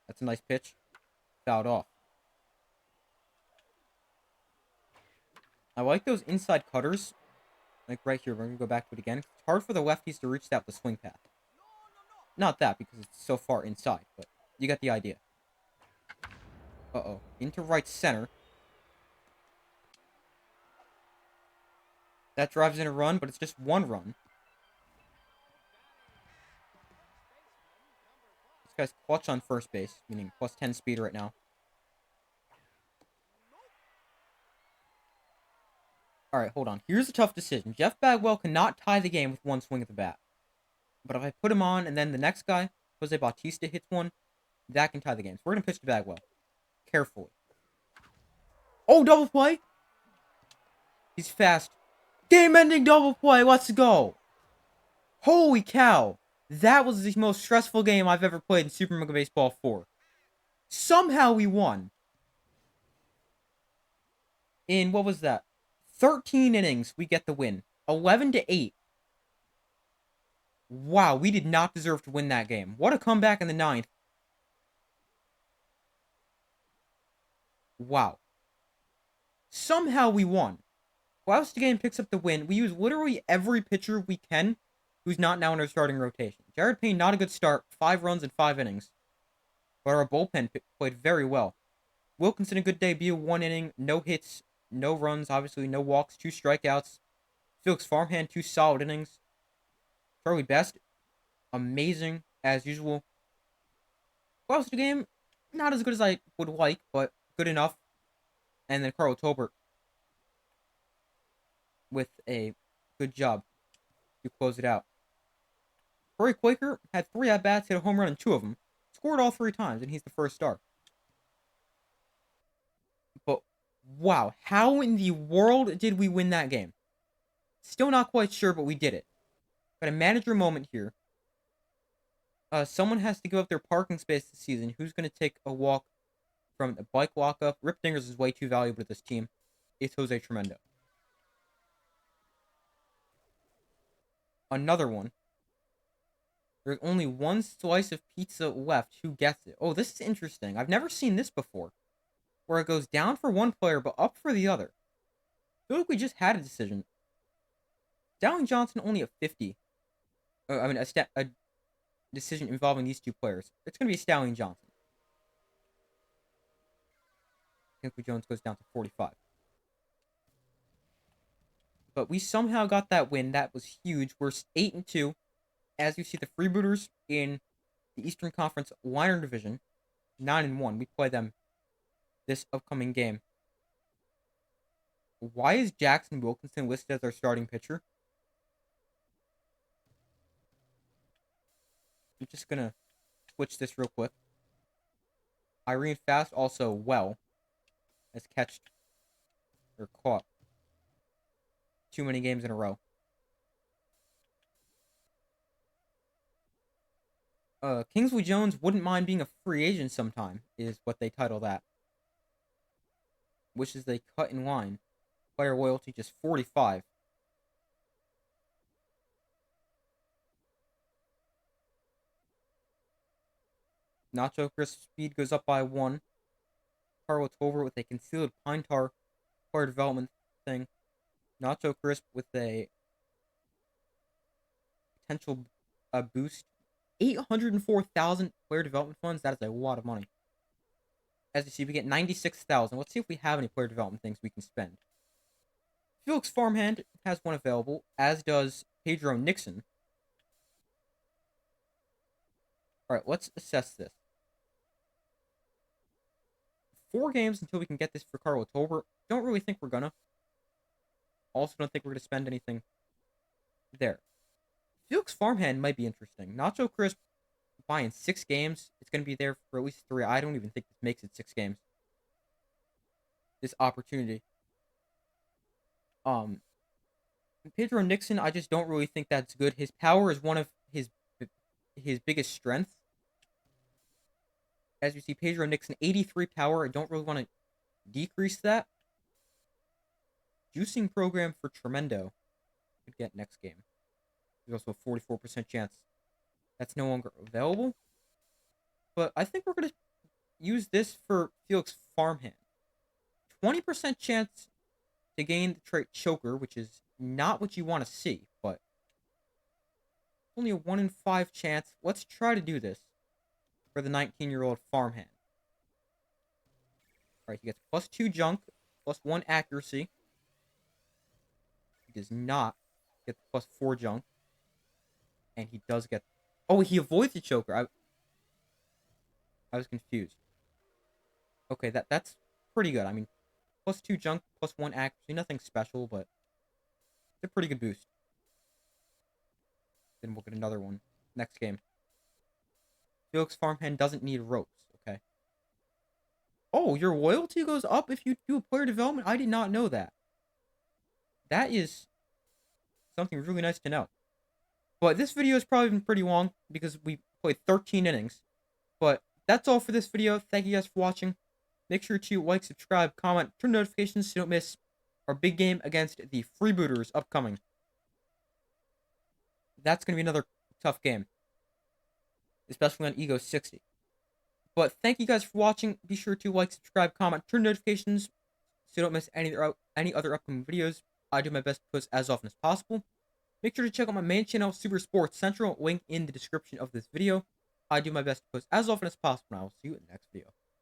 That's a nice pitch. Fouled off. I like those inside cutters. Like right here, we're going to go back to it again. It's hard for the lefties to reach that with the swing path. Not that, because it's so far inside, but you get the idea. Uh-oh. Into right center. That drives in a run, but it's just 1 run. This guy's clutch on first base, meaning plus 10 speed right now. Alright, hold on. Here's a tough decision. Jeff Bagwell cannot tie the game with 1 swing of the bat. But if I put him on, and then the next guy, Jose Bautista, hits 1, that can tie the game. So we're going to pitch to Bagwell. Carefully. Oh, double play! He's fast. Game-ending double play. Let's go. Holy cow. That was the most stressful game I've ever played in Super Mega Baseball 4. Somehow we won. In, what was that? 13 innings, we get the win. 11-8. Wow, we did not deserve to win that game. What a comeback in the ninth. Wow. Somehow we won. Whilst the game picks up the win, we use literally every pitcher we can who's not now in our starting rotation. Jared Payne, not a good start. 5 runs in 5 innings. But our bullpen played very well. Wilkinson, a good debut. 1 inning, no hits, no runs, obviously, no walks, 2 strikeouts. Felix Farmhand, 2 solid innings. Charlie Best, amazing as usual. Whilst the game, not as good as I would like, but good enough. And then Carl Tolbert with a good job to close it out. Corey Quaker had 3 at-bats, hit a home run in 2 of them. Scored all 3 times, and he's the first star. But, wow, how in the world did we win that game? Still not quite sure, but we did it. Got a manager moment here. Someone has to give up their parking space this season. Who's going to take a walk from the bike walk-up? Rip Dingers is way too valuable to this team. It's Jose Tremendo. Another one. There's only 1 slice of pizza left. Who gets it? Oh, this is interesting. I've never seen this before. Where it goes down for one player, but up for the other. I feel like we just had a decision. Dowling Johnson only at 50. A decision involving these 2 players. It's going to be Stallion Johnson. Kinkley Jones goes down to 45. But we somehow got that win. That was huge. We're 8-2. As you see, the Freebooters in the Eastern Conference Liner Division, 9-1. We play them this upcoming game. Why is Jackson Wilkinson listed as our starting pitcher? I'm just going to switch this real quick. Irene Fast also well has caught too many games in a row. Kingsley Jones wouldn't mind being a free agent sometime, is what they title that. Which is they cut in line. Player loyalty just 45. Nacho Crisp speed goes up by 1. Carlo Tolbert with a concealed pine tar player development thing. Nacho Crisp with a potential boost. 804,000 player development funds. That is a lot of money. As you see, we get 96,000. Let's see if we have any player development things we can spend. Felix Farmhand has one available, as does Pedro Nixon. Alright, let's assess this. 4 games until we can get this for Carlo Tolbert. Don't really think we're gonna. Also don't think we're gonna spend anything there. Felix Farmhand might be interesting. Nacho Crisp buying 6 games. It's gonna be there for at least 3. I don't even think this makes it 6 games. This opportunity. Pedro Nixon, I just don't really think that's good. His power is one of his biggest strengths. As you see, Pedro Nixon, 83 power. I don't really want to decrease that. Juicing program for Tremendo. Could get next game. There's also a 44% chance that's no longer available. But I think we're going to use this for Felix Farmhand. 20% chance to gain the trait Choker, which is not what you want to see, but only a 1 in 5 chance. Let's try to do this for the 19-year-old Farmhand. Alright, he gets +2 junk, +1 accuracy. He does not get the +4 junk. And he does get... Oh, he avoids the choker. I was confused. Okay, that's pretty good. I mean, +2 junk, +1 accuracy. Nothing special, but it's a pretty good boost. Then we'll get another one next game. Felix Farmhand doesn't need ropes, okay? Oh, your loyalty goes up if you do player development? I did not know that. That is something really nice to know. But this video has probably been pretty long because we played 13 innings. But that's all for this video. Thank you guys for watching. Make sure to like, subscribe, comment, turn notifications so you don't miss our big game against the Freebooters upcoming. That's going to be another tough game, especially on Ego 60. But thank you guys for watching. Be sure to like, subscribe, comment, turn notifications so you don't miss any other upcoming videos. I do my best to post as often as possible. Make sure to check out my main channel, Super Sports Central, link in the description of this video. I do my best to post as often as possible, and I will see you in the next video.